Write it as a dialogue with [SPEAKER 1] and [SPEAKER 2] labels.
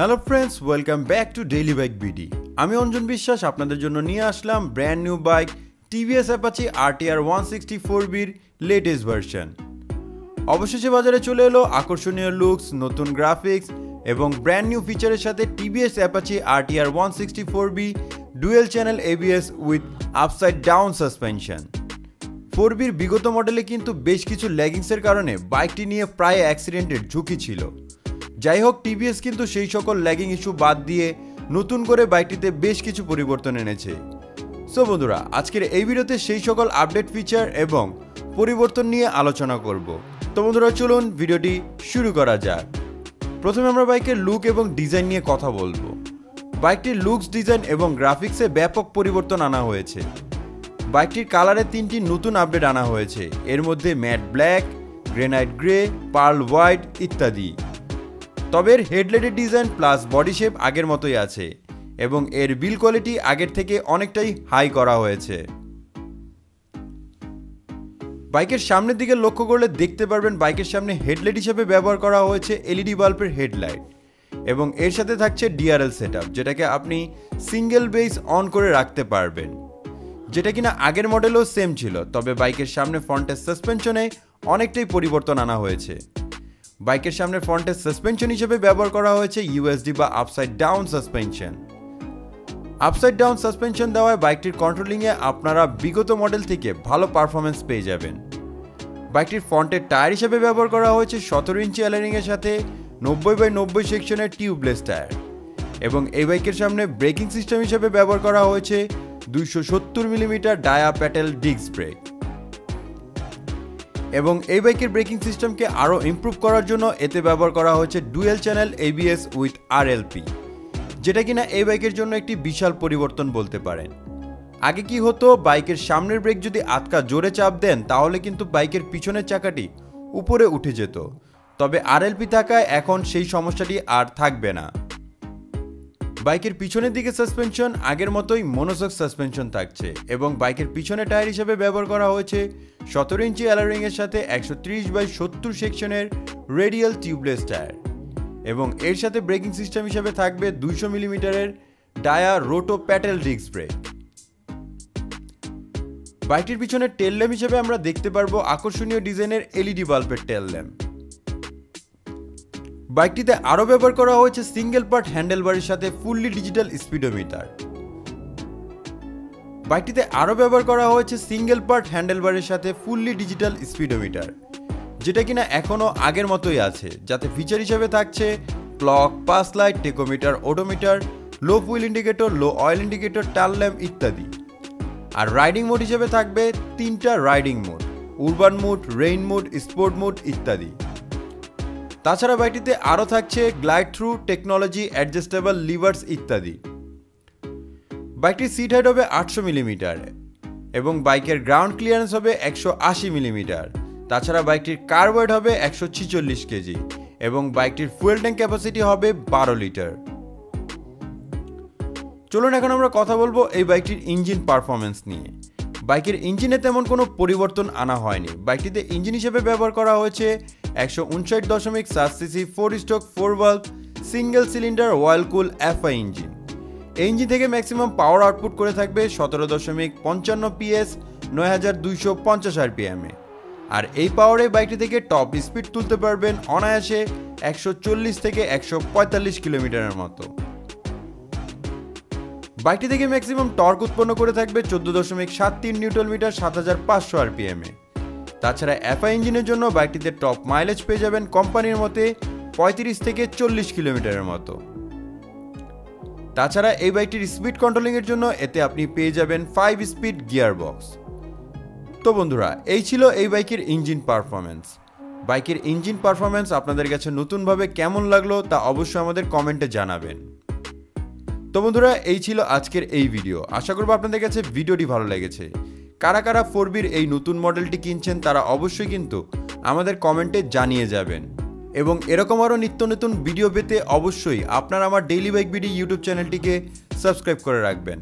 [SPEAKER 1] Hello friends, welcome back to daily bike BD. আমি অঞ্জন বিশ্বাস আপনাদের জন্য নিয়ে আসলাম brand new bike TVS Apache RTR 164Bর লেটেস্ট ভার্সন। অবশেষে বাজারে চলে এলো আকর্ষণীয় লুকস, নতুন গ্রাফিক্স এবং ব্র্যান্ড নিউ ফিচারের সাথে TVS Apache RTR 164B dual channel ABS with upside down suspension. 4Bর বিগত মডেলে কিন্তু বেশ কিছু ল্যাগিংসের কারণে বাইকটি নিয়ে প্রায় অ্যাক্সিডেন্টের ঝুঁকি ছিল। যাই হোক, টিভিএস কিন্তু সেই সকল ল্যাগিং ইস্যু বাদ দিয়ে নতুন করে বাইকটিতে বেশ কিছু পরিবর্তন এনেছে। সো বন্ধুরা, আজকের এই ভিডিওতে সেই সকল আপডেট ফিচার এবং পরিবর্তন নিয়ে আলোচনা করব। তো বন্ধুরা, চলুন ভিডিওটি শুরু করা যাক। প্রথমে আমরা বাইকের লুক এবং ডিজাইন নিয়ে কথা বলবো। বাইকটির লুকস, ডিজাইন এবং গ্রাফিক্সে ব্যাপক পরিবর্তন আনা হয়েছে। বাইকটির কালারে 3টি নতুন আপডেট আনা হয়েছে, এর মধ্যে matte black, granite grey, pearl white ইত্যাদি। তবে এর হেডলাইটের ডিজাইন প্লাস বডি শেপ আগের মতোই আছে এবং এর বিল্ড কোয়ালিটি আগের থেকে অনেকটাই হাই করা হয়েছে। বাইকের সামনের দিকে লক্ষ্য করলে দেখতে পারবেন বাইকের সামনে হেডলাইট হিসেবে ব্যবহার করা হয়েছে LED বাল্বের হেডলাইট এবং এর সাথে থাকছে DRL সেটআপ, যেটাকে আপনি সিঙ্গেল বেস অন করে রাখতে পারবেন, যেটা কিনা আগের মডেলও সেম ছিল। তবে বাইকের সামনে ফ্রন্টের সাসপেনশনে অনেকটাই পরিবর্তন আনা হয়েছে। বাইকের সামনে ফ্রন্টের সাসপেনশন হিসেবে ব্যবহার করা হয়েছে USD বা upside down suspension. Upside down suspension দেওয়ায় বাইকটির কন্ট্রোলিংয়ে আপনারা বিগত মডেল থেকে ভালো পারফরমেন্স পেয়ে যাবেন। বাইকটির ফ্রন্টের টায়ার হিসেবে ব্যবহার করা হয়েছে 17 ইঞ্চি অ্যালারিংয়ের সাথে 90/90 সেকশনের টিউবলেস টায়ার এবং এই বাইকের সামনে ব্রেকিং সিস্টেম হিসেবে ব্যবহার করা হয়েছে 270 millimetre dia Patel disc brake এবং এই বাইকের ব্রেকিং সিস্টেমকে আরও ইমপ্রুভ করার জন্য এতে ব্যবহার করা হয়েছে dual channel ABS with RLP, যেটা কিনা এই বাইকের জন্য একটি বিশাল পরিবর্তন বলতে পারেন। আগে কি হতো, বাইকের সামনের ব্রেক যদি আটকা জোরে চাপ দেন তাহলে কিন্তু বাইকের পিছনের চাকাটি উপরে উঠে যেত। তবে RLP থাকায় এখন সেই সমস্যাটি আর থাকবে না। বাইকের পিছনের দিকে সাসপেনশন আগের মতোই মনোসক সাসপেনশন থাকছে এবং বাইকের পিছনে টায়ার হিসেবে ব্যবহার করা হয়েছে 17 ইঞ্চি অ্যালারিংয়ের সাথে 130/70 সেকশনের রেডিয়াল টিউবলেস টায়ার এবং এর সাথে ব্রেকিং সিস্টেম হিসেবে থাকবে 200 মিলিমিটারের ডায়া রোটো প্যাটেল ডিস্ক ব্রেক। বাইকটির পিছনে টেল ল্যাম্প হিসেবে আমরা দেখতে পারবো আকর্ষণীয় ডিজাইনের LED বাল্বের টেল ল্যাম্প। বাইকটিতে আরও ব্যবহার করা হয়েছে সিঙ্গেল পার্ট হ্যান্ডেলবারের সাথে ফুললি ডিজিটাল স্পিডোমিটার। বাইকটিতে আরও ব্যবহার করা হয়েছে সিঙ্গেল পার্ট হ্যান্ডেলবারের সাথে ফুললি ডিজিটাল স্পিডোমিটার, যেটা কিনা এখনও আগের মতোই আছে, যাতে ফিচার হিসেবে থাকছে clock, pass light, tachometer, odometer, লো ফুয়েল ইন্ডিকেটর, লো অয়েল ইন্ডিকেটর, টাল ল্যাম্প ইত্যাদি। আর রাইডিং মোড হিসেবে থাকবে 3টা riding mode, urban mode, rain mode, sport mode ইত্যাদি। তাছাড়া বাইকটিতে আরও থাকছে glide through technology, adjustable livers ইত্যাদি। বাইকটির সিট হাইট হবে 800 মিলিমিটার এবং বাইকের গ্রাউন্ড ক্লিয়ারেন্স হবে 180 মিলিমিটার। তাছাড়া বাইকটির কার ওয়েট হবে 146 কেজি এবং বাইকটির ফুয়েল ট্যাঙ্ক ক্যাপাসিটি হবে 12 লিটার। চলুন এখন আমরা কথা বলবো এই বাইকটির ইঞ্জিন পারফরমেন্স নিয়ে। বাইকের ইঞ্জিনে তেমন কোনো পরিবর্তন আনা হয়নি। বাইকটিতে ইঞ্জিন হিসেবে ব্যবহার করা হয়েছে 159.7 CC 4 stroke 4 valve single cylinder oil কুল FI ইঞ্জিন। এই ইঞ্জিন থেকে ম্যাক্সিমাম পাওয়ার আউটপুট করে থাকবে 17.55 PS 9250 RPM এ। আর এই পাওয়ারে বাইকটি থেকে টপ স্পিড তুলতে পারবেন অনায়াসে 140 থেকে 145 কিলোমিটারের মতো। বাইকটি থেকে ম্যাক্সিমাম টর্ক উৎপন্ন করে থাকবে 14.73 নিউটন মিটার 7500 RPM এ। তাছাড়া FI ইঞ্জিনের জন্য বাইকটিতে টপ মাইলেজ পেয়ে যাবেন কোম্পানির মতে 35 থেকে 40 কিলোমিটারের মতো। তাছাড়া এই বাইকটির স্পিড কন্ট্রোলিংয়ের জন্য এতে আপনি পেয়ে যাবেন 5 স্পিড গিয়ার বক্স। তো বন্ধুরা, এই ছিল এই বাইকের ইঞ্জিন পারফরমেন্স। বাইকের ইঞ্জিন পারফরমেন্স আপনাদের কাছে নতুনভাবে কেমন লাগলো তা অবশ্যই আমাদের কমেন্টে জানাবেন। তো বন্ধুরা, এই ছিল আজকের এই ভিডিও। আশা করব আপনাদের কাছে ভিডিওটি ভালো লেগেছে। কারা কারা 4Bর এই নতুন মডেলটি কিনছেন তারা অবশ্যই কিন্তু আমাদের কমেন্টে জানিয়ে যাবেন এবং এরকম আরও নিত্য নতুন ভিডিও পেতে অবশ্যই আপনারা আমার ডেইলি বাইক বিডি ইউটিউব চ্যানেলটিকে সাবস্ক্রাইব করে রাখবেন।